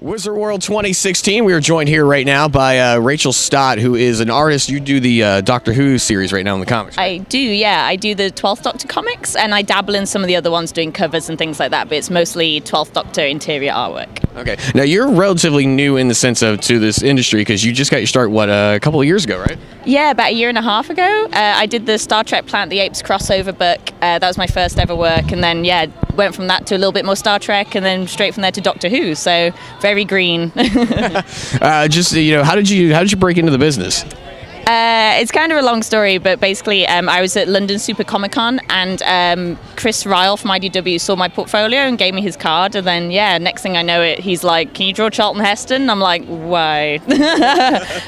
Wizard World 2016. We are joined here right now by Rachael Stott, who is an artist. You do the Doctor Who series right now in the comics, right? I do, yeah. I do the 12th Doctor comics, and I dabble in some of the other ones doing covers and things like that, but it's mostly 12th Doctor interior artwork. Okay. Now, you're relatively new in the sense of to this industry because you just got your start, a couple of years ago, right? Yeah, about a year and a half ago. I did the Star Trek Planet of the Apes crossover book. That was my first ever work, and then, yeah, went from that to a little bit more Star Trek, and then straight from there to Doctor Who, so very green. How did you break into the business? It's kind of a long story, but basically I was at London Super Comic Con, and Chris Ryle from IDW saw my portfolio and gave me his card, and then next thing I know he's like, "Can you draw Charlton Heston?" I'm like, "Why?"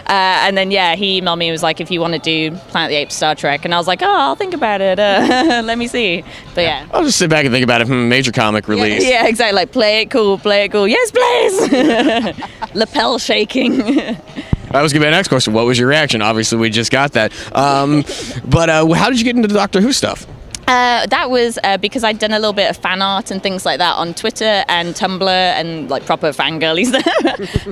And then he emailed me and was like, "If you want to do Planet of the Apes, Star Trek," and I was like, "Oh, I'll think about it. Let me see." But yeah, I'll just sit back and think about it. Major comic release. Yeah, exactly. Like, play it cool. Yes, please. Lapel shaking. That was going to be my next question. What was your reaction? Obviously, we just got that. But how did you get into the Doctor Who stuff? That was because I'd done a little bit of fan art and things like that on Twitter and Tumblr and like proper fangirlies there.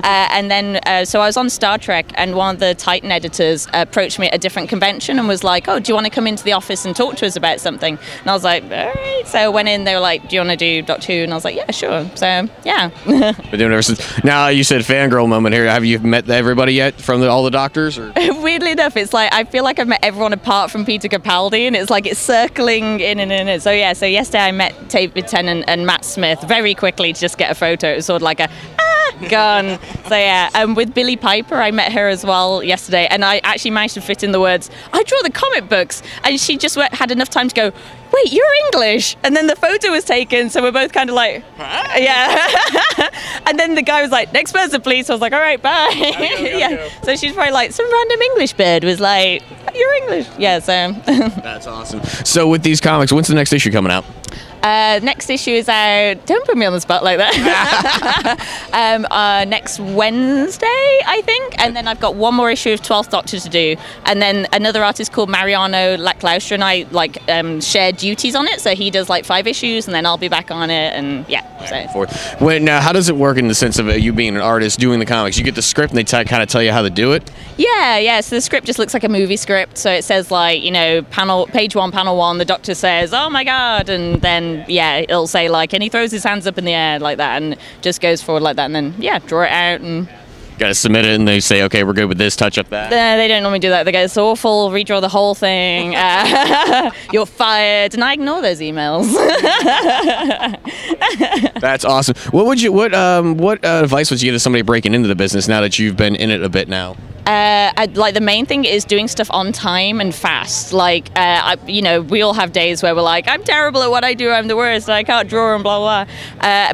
And then, so I was on Star Trek, and one of the Titan editors approached me at a different convention and was like, "Oh, do you want to come into the office and talk to us about something?" And I was like, "All right." So I went in, they were like, "Do you want to do Doctor Who?" And I was like, "Yeah, sure." So, yeah. Been doing it ever since. Now, you said fangirl moment here. Have you met everybody yet from all the doctors? Or? Weirdly enough, it's like, I feel like I've met everyone apart from Peter Capaldi, and it's like it's circling in and in. So yesterday I met David Tennant and Matt Smith very quickly to just get a photo. It was sort of like a gun. So and with Billie Piper, I met her as well yesterday, and I actually managed to fit in the words, "I draw the comic books," and she just had enough time to go, "Wait, you're English?" And then the photo was taken, so we're both kind of like, huh? Yeah. And then the guy was like, "Next person, please." So I was like, "All right, bye." Yeah. So she's probably like, some random English bird was like, "You're English." Yeah, so. That's awesome. So with these comics, when's the next issue coming out? Next issue is out. Don't put me on the spot like that. Next Wednesday, I think, and then I've got one more issue of 12th Doctor to do, and then another artist called Mariano Laclaustra and I share duties on it. So he does like 5 issues, and then I'll be back on it, and yeah. So. Now, how does it work in the sense of you being an artist doing the comics? You get the script, and they kind of tell you how to do it. Yeah. So the script just looks like a movie script. So it says like, page 1, panel 1. The Doctor says, "Oh my God," and then. It'll say like, and he throws his hands up in the air like that and just goes forward like that, and then draw it out and gotta submit it, and they say, "Okay, we're good with this, touch up that." They don't normally do that. They go, "It's awful, redraw the whole thing, you're fired," and I ignore those emails. That's awesome. What advice would you give to somebody breaking into the business now that you've been in it a bit now? The main thing is doing stuff on time and fast. We all have days where we're like, "I'm terrible at what I do, I'm the worst, I can't draw," and blah blah.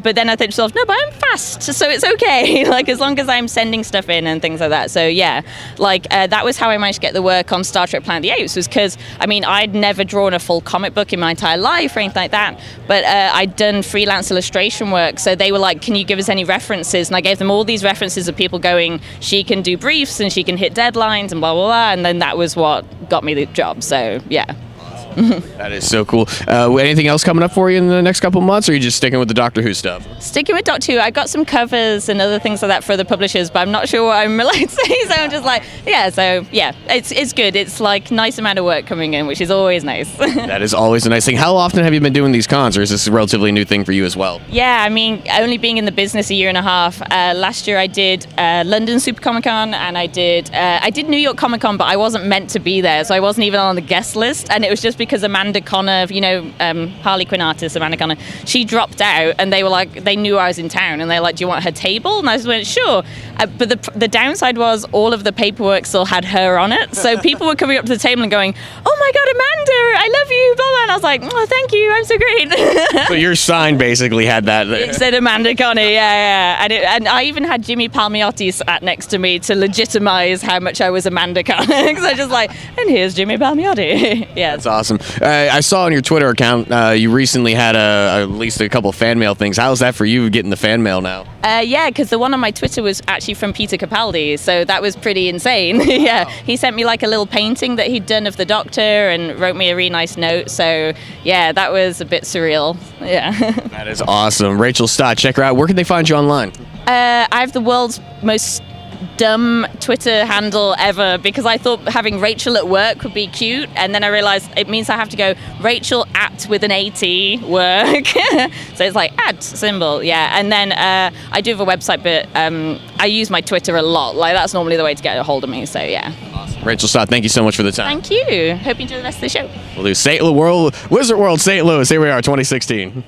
But then I think to myself, "No, but I'm fast, so it's okay." As long as I'm sending stuff in and things like that. So that was how I managed to get the work on Star Trek Planet of the Apes, was because I'd never drawn a full comic book in my entire life or anything like that, but I'd done freelance illustration work. So they were like, "Can you give us any references?" And I gave them all these references of people going, "She can do briefs and she can hit deadlines and blah blah blah," and then that was what got me the job. So yeah. That is so cool. Anything else coming up for you in the next couple months, or are you just sticking with the Doctor Who stuff? Sticking with Doctor Who. I've got some covers and other things like that for the publishers, but I'm not sure what I'm allowed to say, so I'm just like, it's good. It's like nice amount of work coming in, which is always nice. That is always a nice thing. How often have you been doing these cons, or is this a relatively new thing for you as well? Yeah, only being in the business a year and a half. Last year I did London Super Comic Con, and I did New York Comic Con, but I wasn't meant to be there, so I wasn't even on the guest list, and it was just because Amanda Connor, Harley Quinn artist Amanda Connor, she dropped out, and they were like, they knew I was in town, and they were like, "Do you want her table?" And I just went, "Sure." But the downside was all of the paperwork still had her on it, so people were coming up to the table and going, "Oh my God, Amanda, I love you," blah blah. And I was like, "Oh, thank you, I'm so great." So your sign basically had that. It said Amanda Connor, yeah. And I even had Jimmy Palmiotti sat next to me to legitimize how much I was Amanda Connor, because I was just like, "And here's Jimmy Palmiotti." Yeah, that's awesome. I saw on your Twitter account you recently had at least a couple of fan mail things. How is that for you getting the fan mail now? Yeah, because the one on my Twitter was actually from Peter Capaldi, so that was pretty insane. Yeah, wow. He sent me like a little painting that he'd done of the Doctor and wrote me a really nice note. So yeah, that was a bit surreal. Yeah. That is awesome. Rachael Stott, check her out. Where can they find you online? I have the world's most dumb Twitter handle ever because I thought having Rachel at work would be cute, and then I realized it means I have to go Rachel at with an AT work. So it's like at symbol, yeah. And then I do have a website, but I use my Twitter a lot. Like that's normally the way to get a hold of me. So yeah. Awesome. Rachel Stott, thank you so much for the time. Thank you. Hope you enjoy the rest of the show. We'll do Wizard World St. Louis. Here we are, 2016.